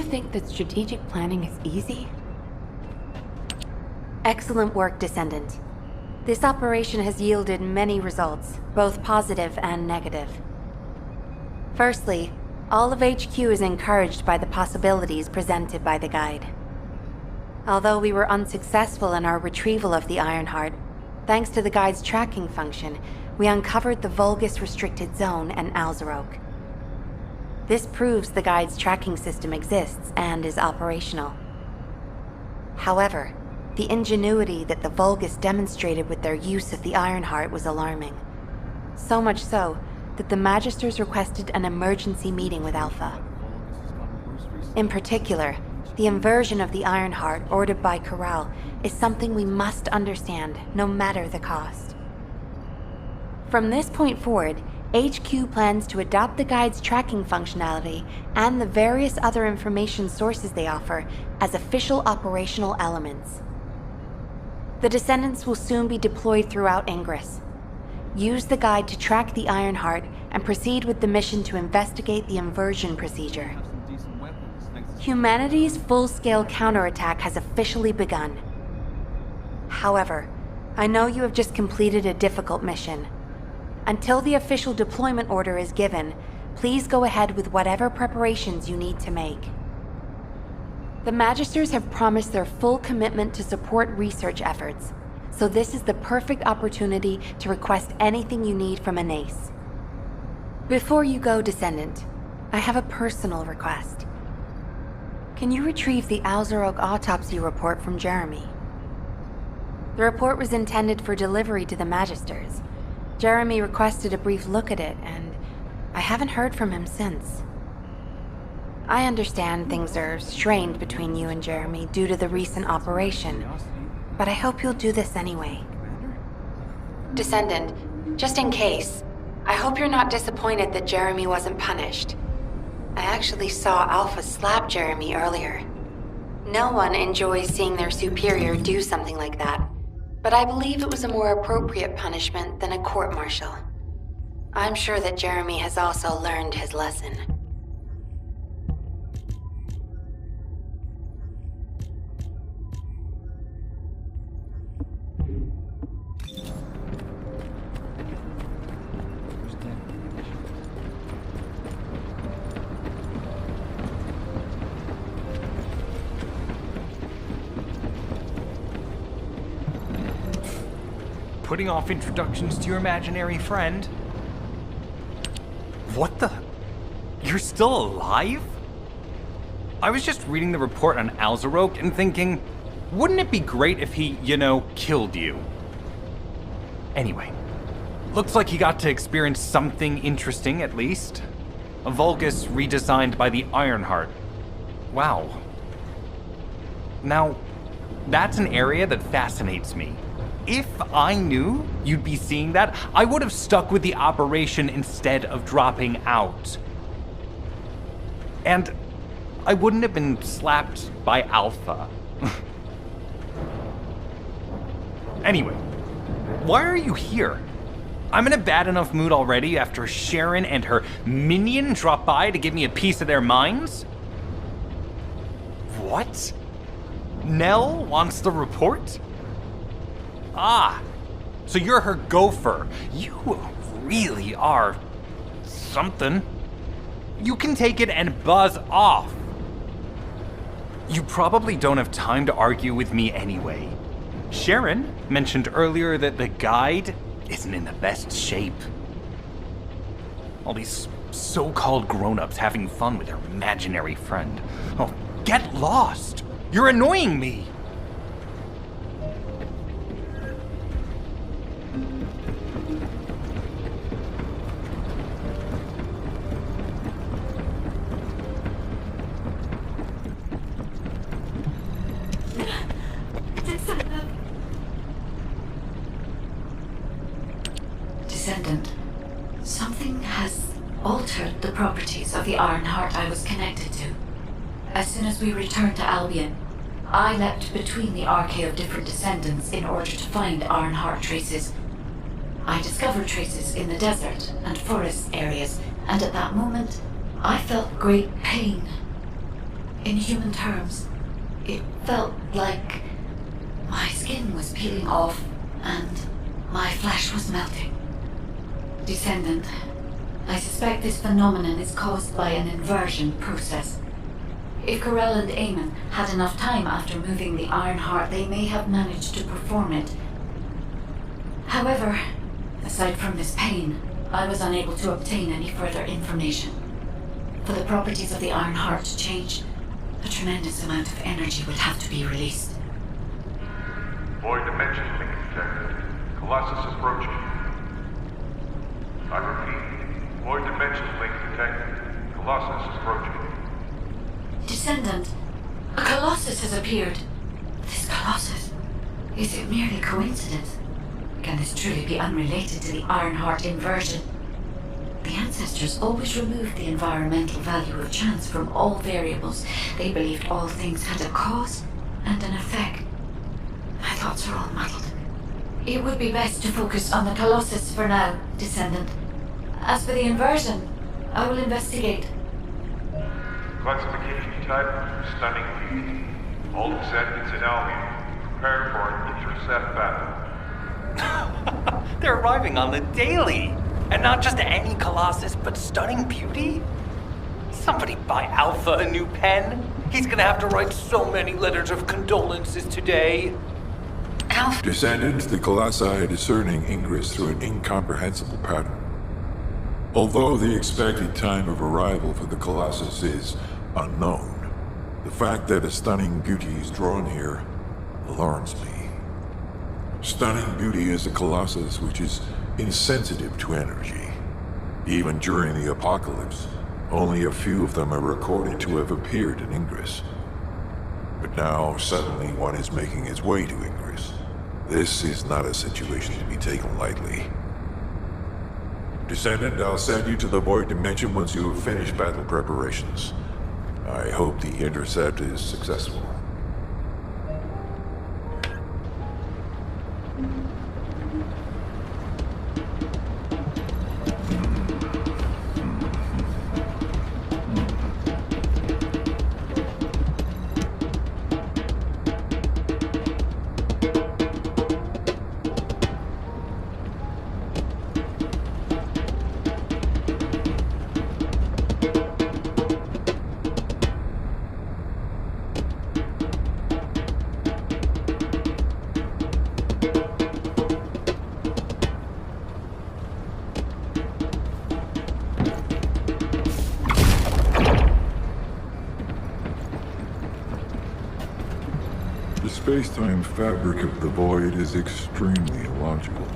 think that strategic planning is easy? Excellent work, Descendant. This operation has yielded many results, both positive and negative. Firstly, all of HQ is encouraged by the possibilities presented by the guide. Although we were unsuccessful in our retrieval of the Ironheart, thanks to the guide's tracking function, we uncovered the Vulgus restricted zone and Alzarok. This proves the guide's tracking system exists and is operational. However, the ingenuity that the Vulgus demonstrated with their use of the Ironheart was alarming. So much so that the Magisters requested an emergency meeting with Alpha. In particular, the inversion of the Ironheart ordered by Corral is something we must understand, no matter the cost. From this point forward, HQ plans to adopt the guide's tracking functionality and the various other information sources they offer as official operational elements. The Descendants will soon be deployed throughout Ingress. Use the guide to track the Ironheart and proceed with the mission to investigate the inversion procedure. Humanity's full-scale counterattack has officially begun. However, I know you have just completed a difficult mission. Until the official deployment order is given, please go ahead with whatever preparations you need to make. The Magisters have promised their full commitment to support research efforts, so this is the perfect opportunity to request anything you need from an ace. Before you go, Descendant, I have a personal request. Can you retrieve the Alzarok autopsy report from Jeremy? The report was intended for delivery to the Magisters. Jeremy requested a brief look at it, and I haven't heard from him since. I understand things are strained between you and Jeremy due to the recent operation, but I hope you'll do this anyway. Descendant, just in case, I hope you're not disappointed that Jeremy wasn't punished. I actually saw Alpha slap Jeremy earlier. No one enjoys seeing their superior do something like that, but I believe it was a more appropriate punishment than a court-martial. I'm sure that Jeremy has also learned his lesson. Putting off introductions to your imaginary friend? What the? You're still alive? I was just reading the report on Alzarok and thinking, wouldn't it be great if he, killed you? Anyway, looks like he got to experience something interesting at least. A Vulgus redesigned by the Ironheart. Wow. Now, that's an area that fascinates me. If I knew you'd be seeing that, I would have stuck with the operation instead of dropping out. And I wouldn't have been slapped by Alpha. Anyway, why are you here? I'm in a bad enough mood already after Sharon and her minion drop by to give me a piece of their minds? What? Nell wants the report? Ah, so you're her gopher. You really are something. You can take it and buzz off. You probably don't have time to argue with me anyway. Sharon mentioned earlier that the guide isn't in the best shape. All these so-called grown-ups having fun with their imaginary friend. Oh, get lost. You're annoying me. Descendant, something has altered the properties of the Ironheart I was connected to. As soon as we returned to Albion, I leapt between the arcade of different descendants in order to find Ironheart traces. I discovered traces in the desert and forest areas, and at that moment, I felt great pain. In human terms, it felt like my skin was peeling off and my flesh was melting. Descendant, I suspect this phenomenon is caused by an inversion process. If Corell and Eamon had enough time after moving the Iron Heart, they may have managed to perform it. However, aside from this pain, I was unable to obtain any further information. For the properties of the Iron Heart to change, a tremendous amount of energy would have to be released. Void dimension link detected. Colossus approaching. I repeat, void dimension link detected. Colossus approaching. Descendant, a Colossus has appeared. This Colossus, is it merely coincidence? Can this truly be unrelated to the Iron Heart inversion? The ancestors always removed the environmental value of chance from all variables. They believed all things had a cause and an effect. My thoughts are all muddled. It would be best to focus on the Colossus for now, Descendant. As for the inversion, I will investigate. Classification type, stunning beauty. All descendants in Albion. Prepare for an intercept battle. They're arriving on the daily! And not just any Colossus, but stunning beauty? Somebody buy Alpha a new pen? He's gonna have to write so many letters of condolences today. Alpha. Descendant, the Colossi are discerning ingress through an incomprehensible pattern. Although the expected time of arrival for the Colossus is unknown, the fact that a stunning beauty is drawn here alarms me. Stunning beauty is a Colossus which is insensitive to energy. Even during the apocalypse, only a few of them are recorded to have appeared in Ingress. But now, suddenly one is making its way to Ingress. This is not a situation to be taken lightly. Descendant, I'll send you to the Void Dimension once you have finished battle preparations. I hope the intercept is successful. The space-time fabric of the Void is extremely illogical.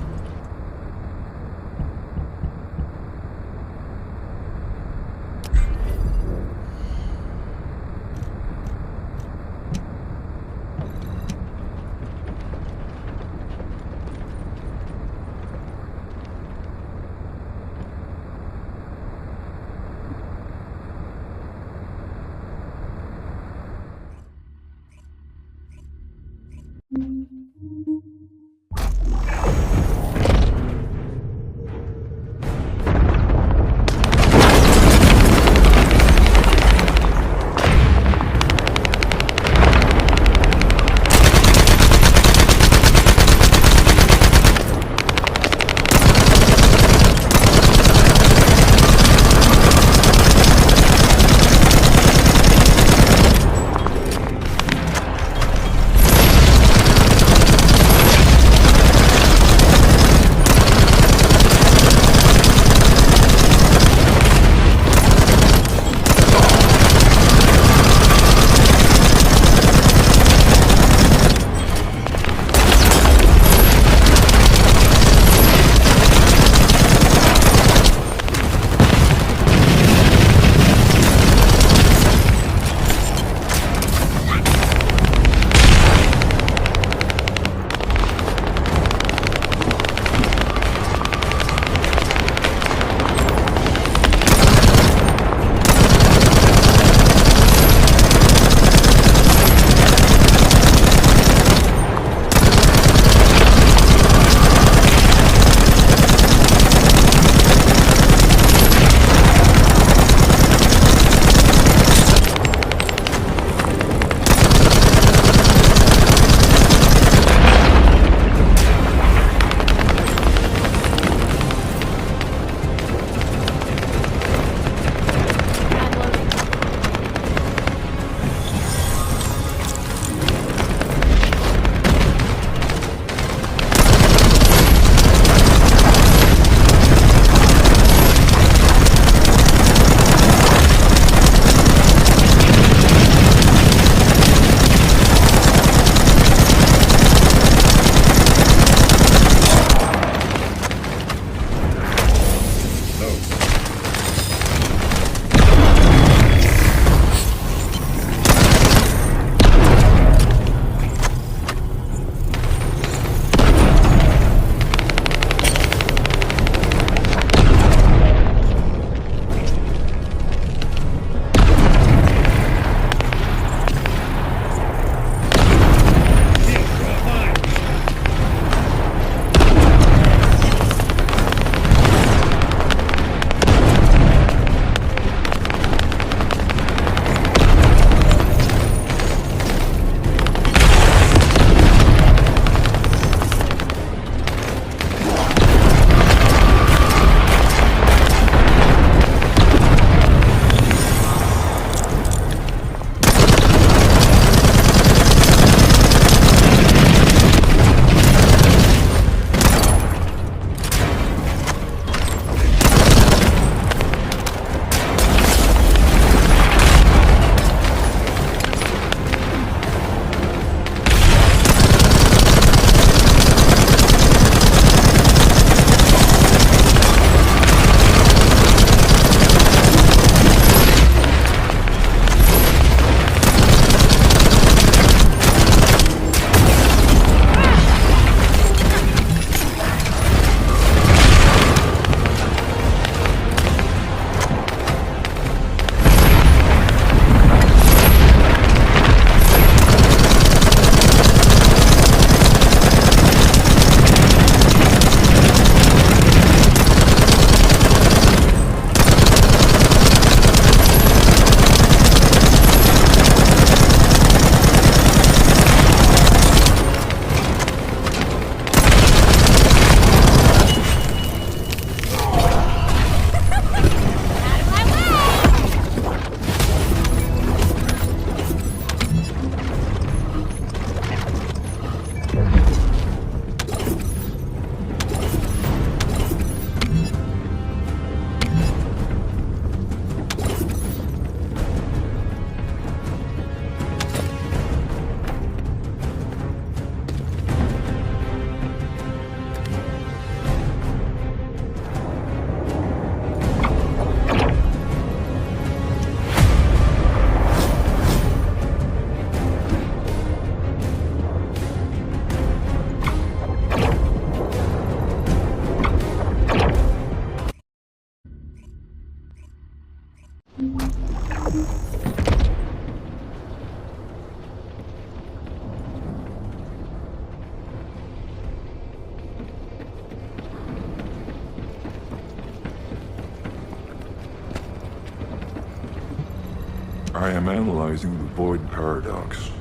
I am analyzing the void paradox.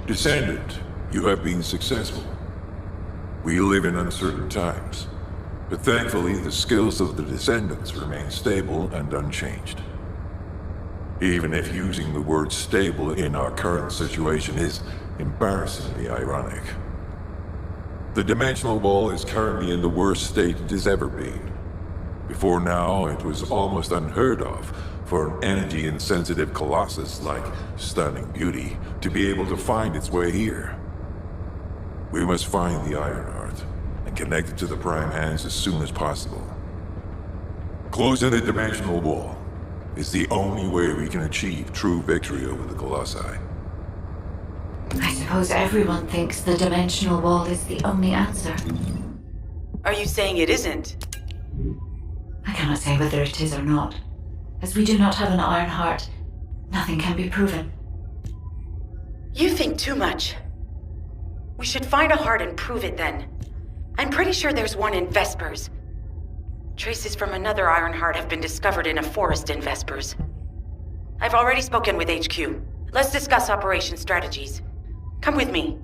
Descendant, you have been successful. We live in uncertain times, but thankfully the skills of the Descendants remain stable and unchanged. Even if using the word stable in our current situation is embarrassingly ironic. The dimensional wall is currently in the worst state it has ever been. Before now, it was almost unheard of for an energy-insensitive colossus like Stunning Beauty to be able to find its way here. We must find the Ironheart and connect it to the Prime Hands as soon as possible. Closing the dimensional wall is the only way we can achieve true victory over the Colossi. I suppose everyone thinks the dimensional wall is the only answer. Are you saying it isn't? I cannot say whether it is or not. As we do not have an Ironheart, nothing can be proven. You think too much. We should find a heart and prove it then. I'm pretty sure there's one in Vespers. Traces from another Ironheart have been discovered in a forest in Vespers. I've already spoken with HQ. Let's discuss operation strategies. Come with me.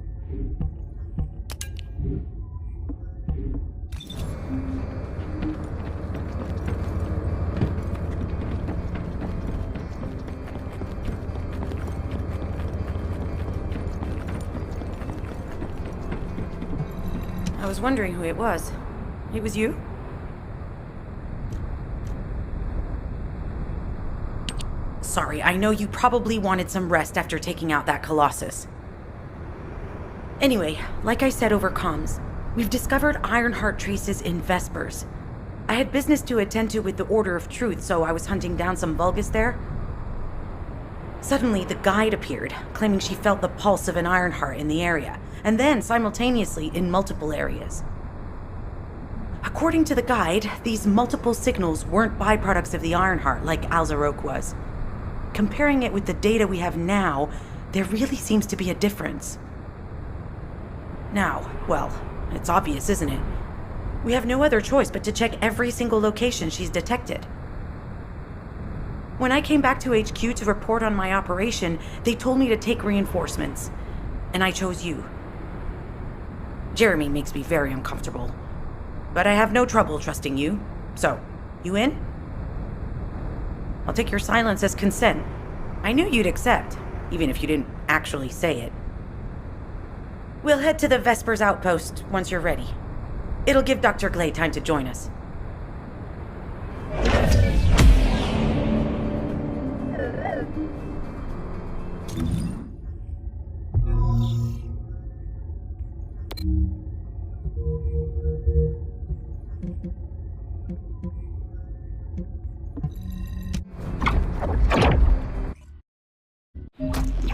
I was wondering who it was. It was you? Sorry, I know you probably wanted some rest after taking out that Colossus. Anyway, like I said over comms, we've discovered Ironheart traces in Vespers. I had business to attend to with the Order of Truth, so I was hunting down some Vulgus there. Suddenly, the guide appeared, claiming she felt the pulse of an Ironheart in the area, and then simultaneously in multiple areas. According to the guide, these multiple signals weren't byproducts of the Ironheart like Alzarok was. Comparing it with the data we have now, there really seems to be a difference. Now, well, it's obvious, isn't it? We have no other choice but to check every single location she's detected. When I came back to HQ to report on my operation, they told me to take reinforcements, and I chose you. Jeremy makes me very uncomfortable, but I have no trouble trusting you. So, you in? I'll take your silence as consent. I knew you'd accept, even if you didn't actually say it. We'll head to the Vespers outpost once you're ready. It'll give Dr. Glay time to join us.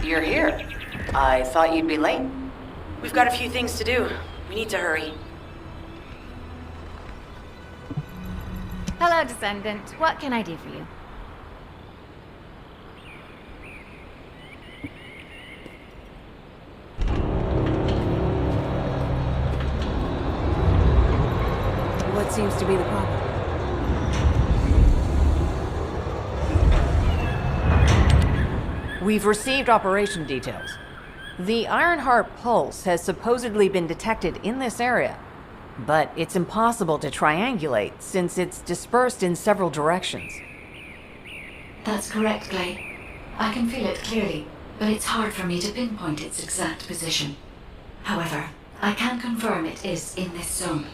You're here. I thought you'd be late. We've got a few things to do. We need to hurry. Hello, Descendant. What can I do for you? What seems to be the problem? We've received operation details. The Ironheart pulse has supposedly been detected in this area, but it's impossible to triangulate since it's dispersed in several directions. That's correct, Glay. I can feel it clearly, but it's hard for me to pinpoint its exact position. However, I can confirm it is in this zone.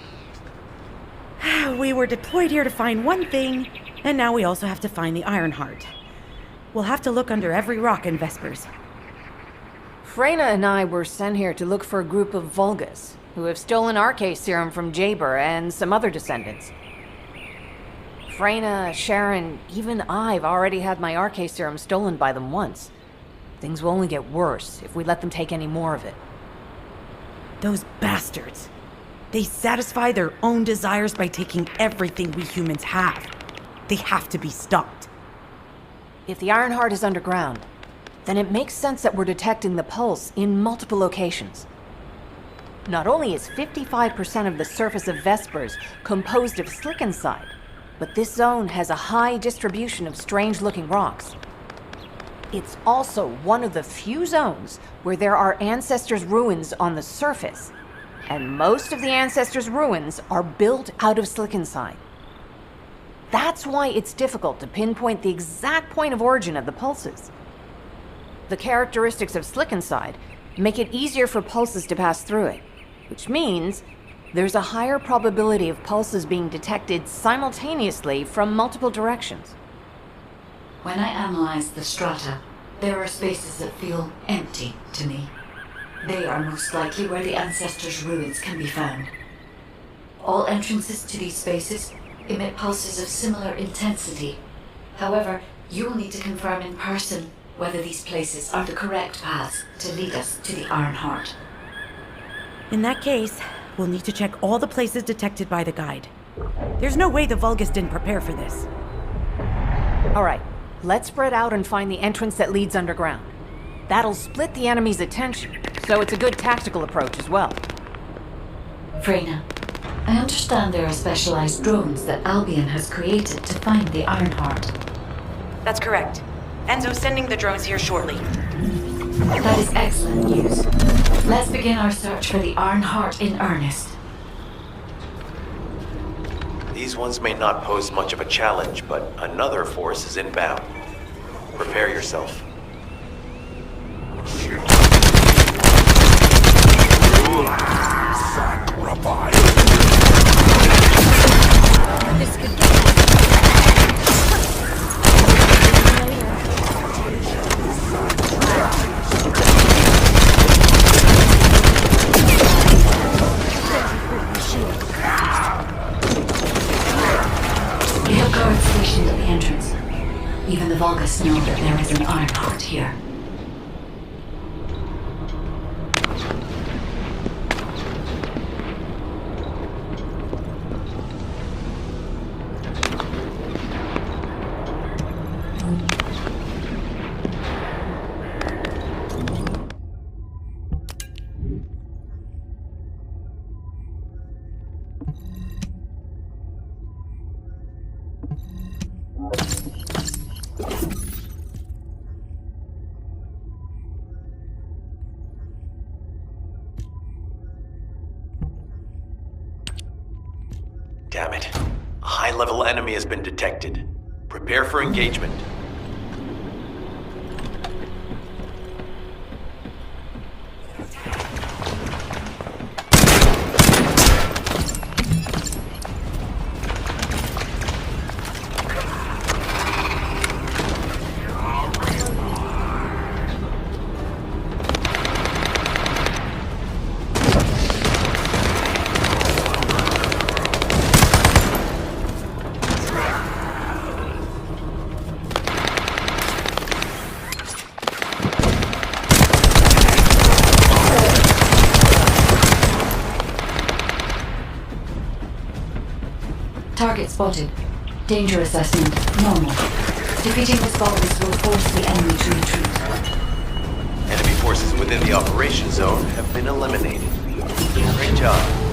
We were deployed here to find one thing, and now we also have to find the Ironheart. We'll have to look under every rock in Vespers. Freyna and I were sent here to look for a group of Vulgus, who have stolen RK serum from Jaber and some other descendants. Freyna, Sharon, even I've already had my RK serum stolen by them once. Things will only get worse if we let them take any more of it. Those bastards. They satisfy their own desires by taking everything we humans have. They have to be stopped. If the Ironheart is underground, then it makes sense that we're detecting the pulse in multiple locations. Not only is 55% of the surface of Vespers composed of slickensides, but this zone has a high distribution of strange-looking rocks. It's also one of the few zones where there are Ancestors' ruins on the surface. And most of the Ancestors' ruins are built out of Slickenside. That's why it's difficult to pinpoint the exact point of origin of the pulses. The characteristics of Slickenside make it easier for pulses to pass through it, which means there's a higher probability of pulses being detected simultaneously from multiple directions. When I analyze the strata, there are spaces that feel empty to me. They are most likely where the Ancestors' ruins can be found. All entrances to these spaces emit pulses of similar intensity. However, you will need to confirm in person whether these places are the correct paths to lead us to the Iron Heart. In that case, we'll need to check all the places detected by the guide. There's no way the Vulgus didn't prepare for this. All right, let's spread out and find the entrance that leads underground. That'll split the enemy's attention, so it's a good tactical approach as well. Freyna, I understand there are specialized drones that Albion has created to find the Iron Heart. That's correct. Enzo's sending the drones here shortly. That is excellent news. Let's begin our search for the Iron Heart in earnest. These ones may not pose much of a challenge, but another force is inbound. Prepare yourself. This could We have guards stationed at the entrance. Even the Vulgus know that there is an Iron Heart here. Damn it. A high-level enemy has been detected. Prepare for engagement. Target spotted. Danger assessment, normal. Defeating this Vulgus will force the enemy to retreat. Enemy forces within the operation zone have been eliminated. Great job.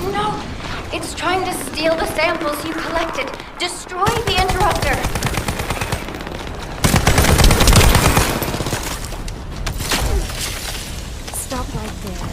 No! It's trying to steal the samples you collected. Destroy the interrupter! Stop right there.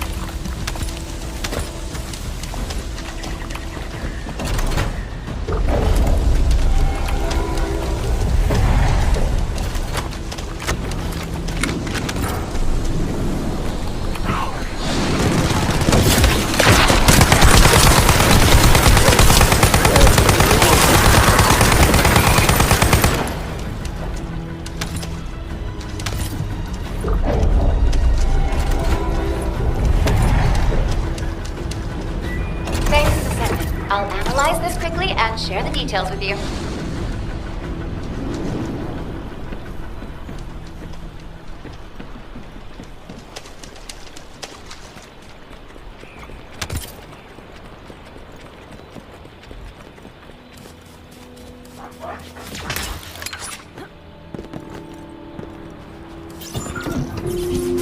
Thanks, Descendant. I'll analyze this quickly and share the details with you.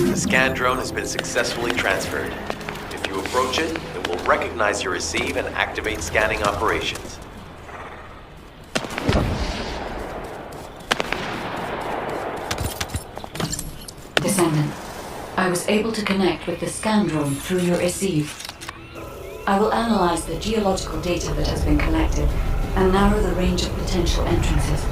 The scan drone has been successfully transferred. If you approach it, it will recognize your receive and activate scanning operations. Descendant, I was able to connect with the scan drone through your receive. I will analyze the geological data that has been collected and narrow the range of potential entrances.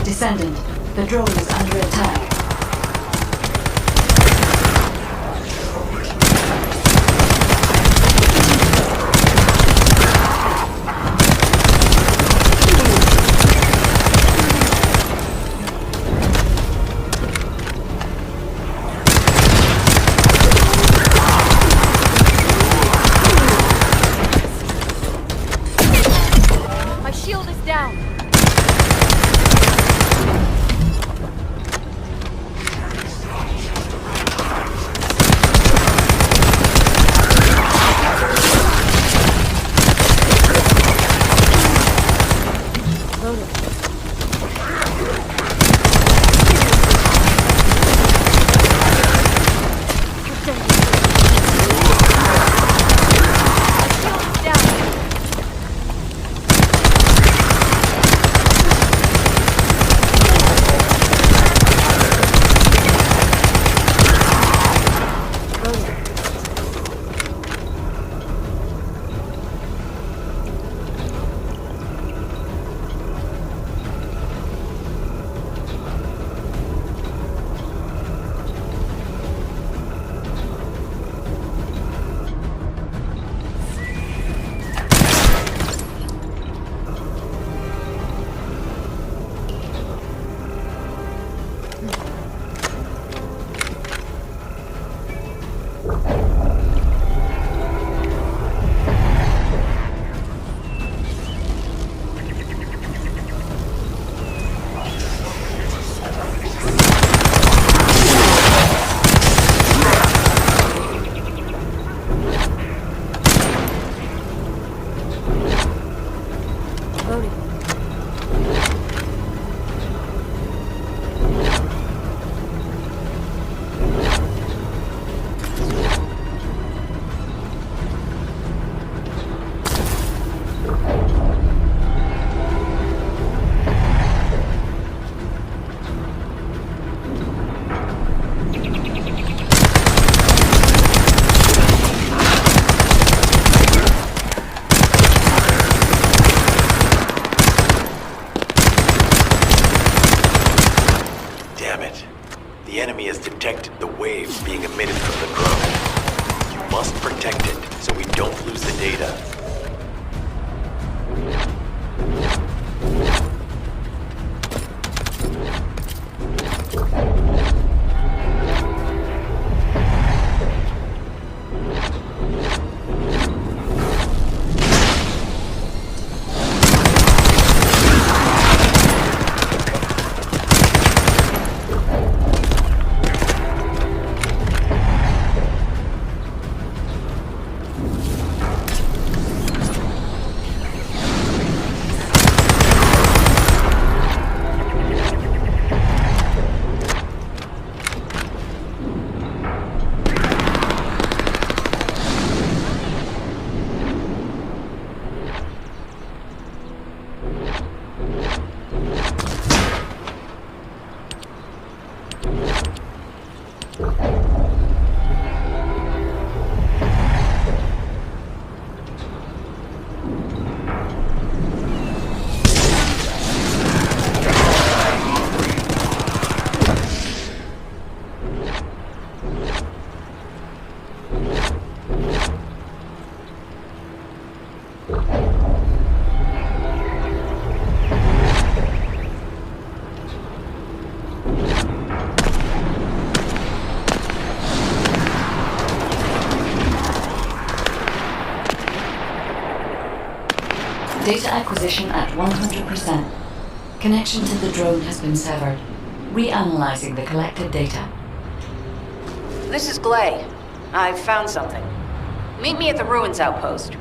Descendant, the drone is under attack. enemy has detected the waves being emitted from the drone. You must protect it so we don't lose the data. Data acquisition at 100%. Connection to the drone has been severed. Reanalyzing the collected data. This is Glay. I've found something. Meet me at the ruins outpost.